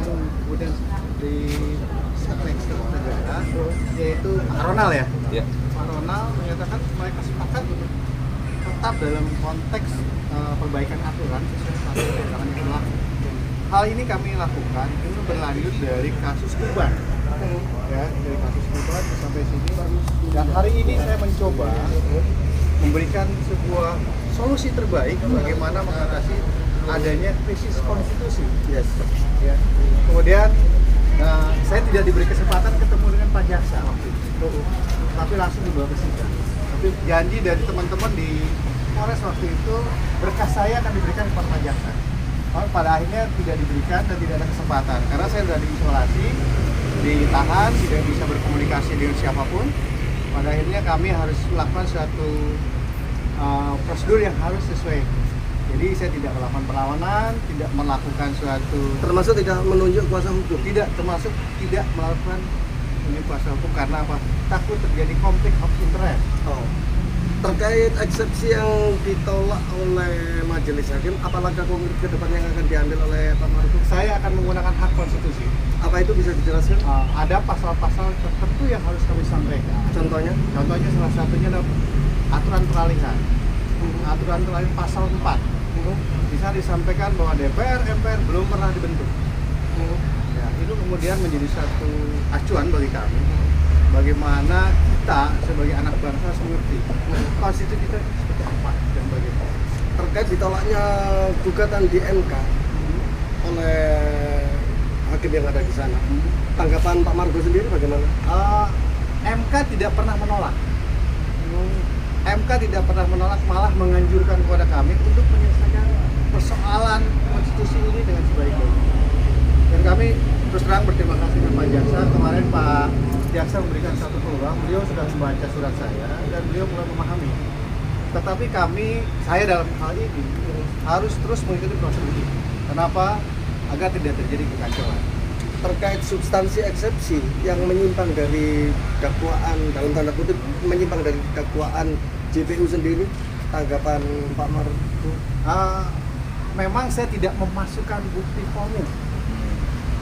yang kemudian di sektor negara, yaitu Pak Ronald ya. Ya. Pak Ronald menyatakan mereka sepakat tetap dalam konteks perbaikan aturan sesuai peraturan perundangan yang berlaku. Hal ini kami lakukan itu berlanjut dari kasus Kuban, ya, dari kasus Kuban sampai sini. Dan hari ini saya mencoba memberikan sebuah solusi terbaik bagaimana mengatasi adanya krisis konstitusi. Yes. Ya. Kemudian saya tidak diberi kesempatan ketemu dengan Pak Jaksa waktu itu, tapi langsung dibawa ke sidang. Tapi janji dari teman-teman di Polres waktu itu berkas saya akan diberikan kepada Pak Jaksa. Pada akhirnya tidak diberikan dan tidak ada kesempatan karena saya sudah diisolasi, ditahan, tidak bisa berkomunikasi dengan siapapun. Pada akhirnya kami harus melakukan suatu prosedur yang harus sesuai. Jadi saya tidak melakukan perlawanan, tidak melakukan suatu, Termasuk tidak menunjuk kuasa hukum. tidak termasuk tidak melakukan ini kuasa hukum karena apa? Takut terjadi konflik of interest. Oh. Terkait eksepsi yang ditolak oleh majelis hakim, apa langkah konkret ke depan yang akan diambil oleh Pak Maruf? Saya akan menggunakan hak konstitusi. Apa itu bisa dijelaskan? Ada pasal-pasal tertentu yang harus kami sampaikan. Contohnya? Contohnya salah satunya adalah aturan peralihan. Aturan peralihan pasal 4. Bisa disampaikan bahwa DPR, MPR belum pernah dibentuk. Ya, itu kemudian menjadi satu acuan bagi kami. Bagaimana kita sebagai anak bangsa harus mengerti konstitusi kita seperti apa dan bagaimana. Terkait ditolaknya gugatan di MK oleh hakim yang ada di sana, tanggapan Pak Margo sendiri bagaimana? MK tidak pernah menolak. MK tidak pernah menolak, malah menganjurkan kepada kami untuk menyelesaikan persoalan konstitusi ini dengan sebaik-baiknya. Dan kami terus terang berterima kasih kepada Pak Jaksa. Kemarin Pak Jaksa memberikan satu peluang, beliau sudah membaca surat saya dan beliau mulai memahami. Tetapi saya dalam hal ini harus terus mengikuti proses ini. Kenapa? Agar tidak terjadi kekacauan. Terkait substansi eksepsi yang menyimpang dari dakwaan, dalam tanda kutip menyimpang dari dakwaan JPU sendiri, tanggapan Pak Margo? Memang saya tidak memasukkan bukti formil.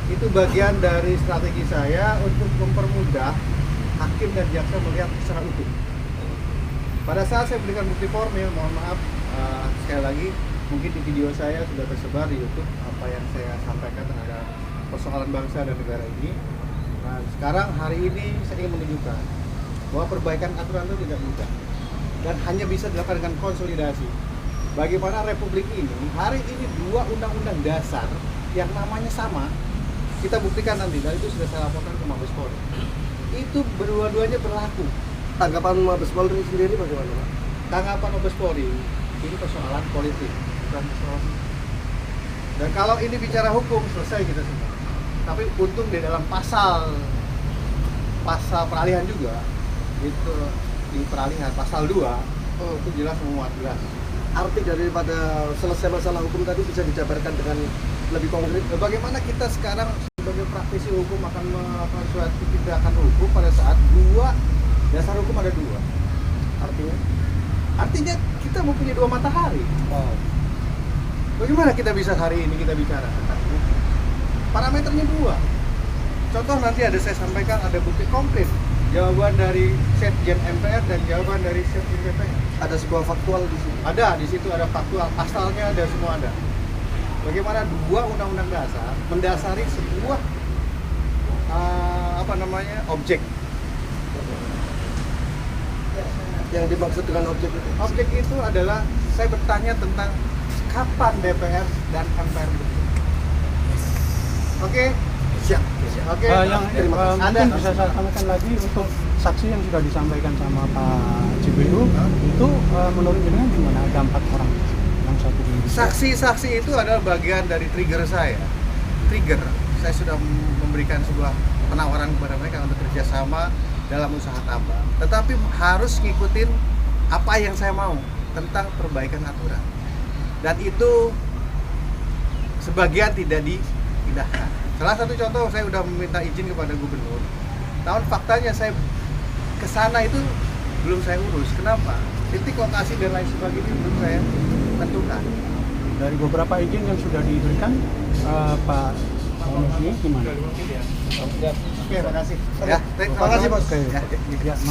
Itu bagian dari strategi saya untuk mempermudah hakim dan jaksa melihat secara utuh. Pada saat saya berikan bukti formil, mohon maaf sekali lagi, mungkin di video saya sudah tersebar di YouTube apa yang saya sampaikan terhadap persoalan bangsa dan negara ini. Nah, sekarang hari ini saya ingin menunjukkan bahwa perbaikan aturan itu tidak mudah dan hanya bisa dilakukan dengan konsolidasi. Bagaimana Republik ini hari ini 2 undang-undang dasar yang namanya sama, kita buktikan nanti, dan itu sudah saya laporkan ke Mabes Polri. Itu dua-duanya berlaku. Tanggapan Mabes Polri sendiri bagaimana, Pak? Tanggapan Mabes Polri, ini persoalan politik, bukan persoalan. Dan kalau ini bicara hukum, selesai kita semua. Tapi untung di dalam pasal peralihan juga, itu di peralihan pasal 2, itu jelas memuat jelas. Arti daripada selesai masalah hukum tadi bisa dijabarkan dengan lebih konkret. Bagaimana kita sekarang sebagai praktisi hukum akan melakukan suatu tindakan hukum pada saat dasar hukum ada 2. Artinya kita mempunyai 2 matahari. Bagaimana kita bisa hari ini kita bicara tentang hukum? Parameternya 2. Contoh nanti saya sampaikan ada bukti konkret. Jawaban dari Sekjen MPR dan jawaban dari Sekjen DPR. Ada sebuah faktual di sini. Ada, di situ ada faktual, pasalnya ada, semua ada. Bagaimana 2 undang-undang dasar mendasari sebuah objek. Yang dimaksud dengan objek itu? Objek itu adalah saya bertanya tentang kapan DPR dan MPR bentuk. Oke? Siap. Oke. Yang Anda mungkin bisa saya tambahkan lagi untuk saksi yang sudah disampaikan sama Pak JPU itu menurut jenengan gimana? Ada 4 orang yang satu di saksi-saksi itu adalah bagian dari trigger saya. Saya sudah memberikan sebuah penawaran kepada mereka untuk kerjasama dalam usaha tambang. Tetapi harus ngikutin apa yang saya mau tentang perbaikan aturan. Dan itu sebagian tidak dipindahkan. Salah satu contoh, saya sudah meminta izin kepada gubernur. Namun faktanya saya ke sana itu belum saya urus. Kenapa? Titik lokasi dan lain sebagainya belum saya tentukan. dari beberapa izin yang sudah diberikan Pak Gimana? Oke, makasih. Ya, Terima makasih, Bos. Oke, ya, makasih.